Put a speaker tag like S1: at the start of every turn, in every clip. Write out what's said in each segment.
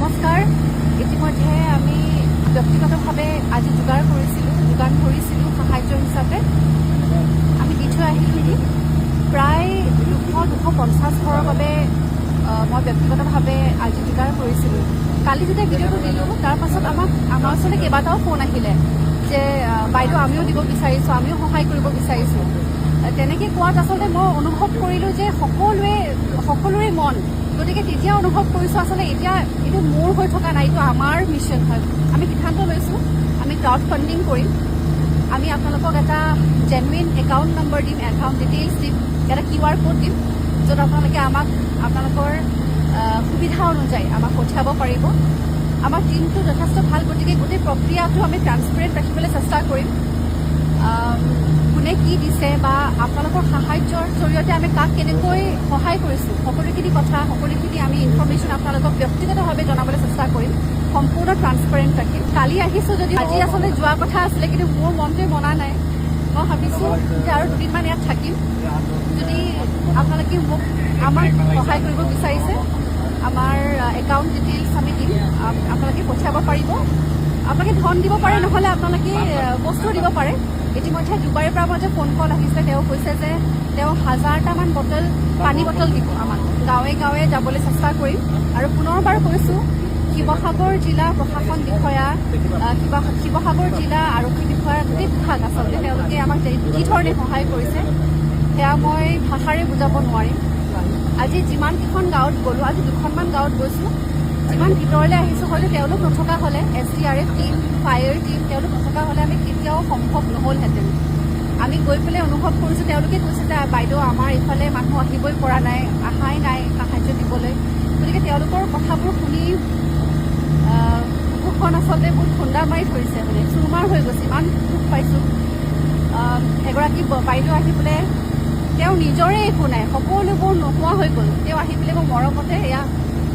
S1: নমস্কাৰ। ইতিমধ্যে আমি ব্যক্তিগতভাৱে আজি যোগান ধৰিছিলোঁ সাহায্য হিচাপে আমি দি থৈ আহিলোঁ। প্ৰায় 250 ঘৰৰ বাবে মই ব্যক্তিগতভাৱে আজি যোগাৰ কৰিছিলোঁ। কালি যেতিয়া ভিডিঅ'টো দিলোঁ তাৰ পাছত আমাৰ ওচৰলৈ কেইবাটাও ফোন আহিলে যে বাইদেউ আমিও দিব বিচাৰিছোঁ, আমিও সহায় কৰিব বিচাৰিছোঁ। তেনেকৈ কোৱাত আচলতে মই অনুভৱ কৰিলোঁ যে সকলোৰে মন, গতিকে তেতিয়া অনুভৱ কৰিছোঁ আচলতে এতিয়া এইটো মোৰ হৈ থকা নাই, এইটো আমাৰ মিছন হয়। আমি সিদ্ধান্ত লৈছোঁ আমি ক্ৰাউড ফাণ্ডিং কৰিম। আমি আপোনালোকক এটা জেনুইন একাউণ্ট নম্বৰ দিম, একাউণ্ট ডিটেইলছ দিম, এটা QR কোড দিম, য'ত আপোনালোকে আপোনালোকৰ সুবিধা অনুযায়ী আমাক পঠিয়াব পাৰিব। আমাৰ টিমটো যথেষ্ট ভাল, গতিকে গোটেই প্ৰক্ৰিয়াটো আমি ট্ৰান্সপেৰেণ্ট ৰাখিবলৈ চেষ্টা কৰিম। কোনে কি দিছে বা আপোনালোকৰ সাহায্যৰ জৰিয়তে আমি কাক কেনেকৈ সহায় কৰিছোঁ, সকলোখিনি আমি ইনফৰমেশ্যন আপোনালোকক ব্যক্তিগতভাৱে জনাবলৈ চেষ্টা কৰিম, সম্পূৰ্ণ ট্ৰান্সপেৰেণ্ট ৰাখিম। কালি আহিছোঁ যদি আজি আচলতে যোৱা কথা আছিলে, কিন্তু মোৰ মনটোৱে মনা নাই। মই ভাবিছোঁ যে আৰু দুদিনমান ইয়াত থাকিম। যদি আপোনালোকে আমাক সহায় কৰিব বিচাৰিছে, আমাৰ একাউণ্ট ডিটেইলছ আমি দিম, আপোনালোকে পঠিয়াব পাৰিব। আপোনালোকে ধন দিব পাৰে, নহ'লে আপোনালোকে বস্তু দিব পাৰে। ইতিমধ্যে ডুবাইৰ পৰা মই যে ফোন কল আহিছে, তেওঁ কৈছে যে তেওঁ 1000টামান পানী বটল দিব আমাক। গাঁৱে গাঁৱে যাবলৈ চেষ্টা কৰিম। আৰু পুনৰবাৰ কৈছোঁ, শিৱসাগৰ জিলা প্ৰশাসন বিষয়া, শিৱসাগৰ জিলা আৰক্ষী বিষয়া, গোটেই বিভাগ আচলতে তেওঁলোকে আমাক যি ধৰণে সহায় কৰিছে সেয়া মই ভাষাৰে বুজাব নোৱাৰিম। আজি যিমানকেইখন গাঁৱত গ'লোঁ, আজি 2খনমান গাঁৱত গৈছোঁ, যিমান ভিতৰলৈ আহিছোঁ, হয়তো তেওঁলোক নথকা হ'লে SDRF টিম, ফায়াৰ টিম তেওঁলোক নথকা হ'লে আমি কেতিয়াও সম্ভৱ নহ'লহেঁতেন। আমি গৈ পেলাই অনুভৱ কৰিছোঁ, তেওঁলোকে কৈছে যে বাইদেউ আমাৰ এইফালে মানুহ আহিবই পৰা নাই, অহাই নাই সাহায্য দিবলৈ। গতিকে তেওঁলোকৰ কথাবোৰ শুনি বুকুখন আচলতে বহুত খুন্দা মাৰি ধৰিছে, মানে চুৰমাৰ হৈ গৈছে, ইমান দুখ পাইছোঁ। এগৰাকী বাইদেউ আহি পেলাই তেওঁ নিজৰে একো নাই, সকলোবোৰ নোহোৱা হৈ গ'ল, তেওঁ আহি পেলাই মোৰ মৰমতে এয়া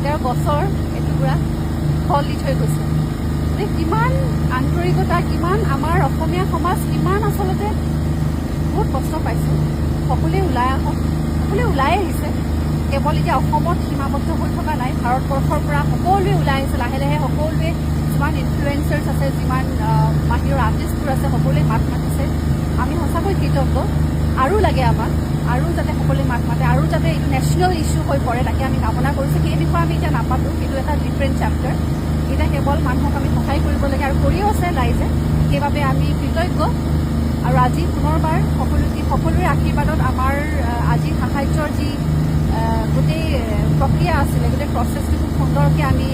S1: তেওঁৰ গছৰ এটুকুৰা ফল দি থৈ গৈছে। গতিকে কিমান আন্তৰিকতা, কিমান আমাৰ অসমীয়া সমাজ কিমান আচলতে বহুত কষ্ট পাইছোঁ। সকলোৱে ওলাই আহক, সকলোৱে ওলাই আহিছে। কেৱল এতিয়া অসমত সীমাবদ্ধ হৈ থকা নাই, ভাৰতবৰ্ষৰ পৰা সকলোৱে ওলাই আহিছে। লাহে লাহে সকলোৱে, যিমান ইনফ্লুৱেঞ্চাৰ্ছ আছে, যিমান বাহিৰৰ আৰ্টিষ্টবোৰ আছে, সকলোৱে মাত মাতিছে। আমি সঁচাকৈ কৃতজ্ঞ। আৰু লাগে আমাক, আৰু যাতে সকলোৱে মাত মাতে, আৰু যাতে এইটো নেশ্যনেল ইছ্যু হৈ পৰে, তাকে আমি কামনা কৰিছোঁ। সেই বিষয়ে আমি এতিয়া নাপাতোঁ, সেইটো এটা ডিফাৰেণ্ট চেপ্টাৰ। এতিয়া কেৱল মানুহক আমি সহায় কৰিব লাগে, আৰু কৰিও আছে ৰাইজে, সেইবাবে আমি কৃতজ্ঞ। আৰু আজি পুনৰবাৰ সকলোৰে আশীৰ্বাদত আমাৰ আজি সাহায্যৰ যি গোটেই প্ৰক্ৰিয়া আছিলে, গোটেই প্ৰচেছটো খুব সুন্দৰকৈ আমি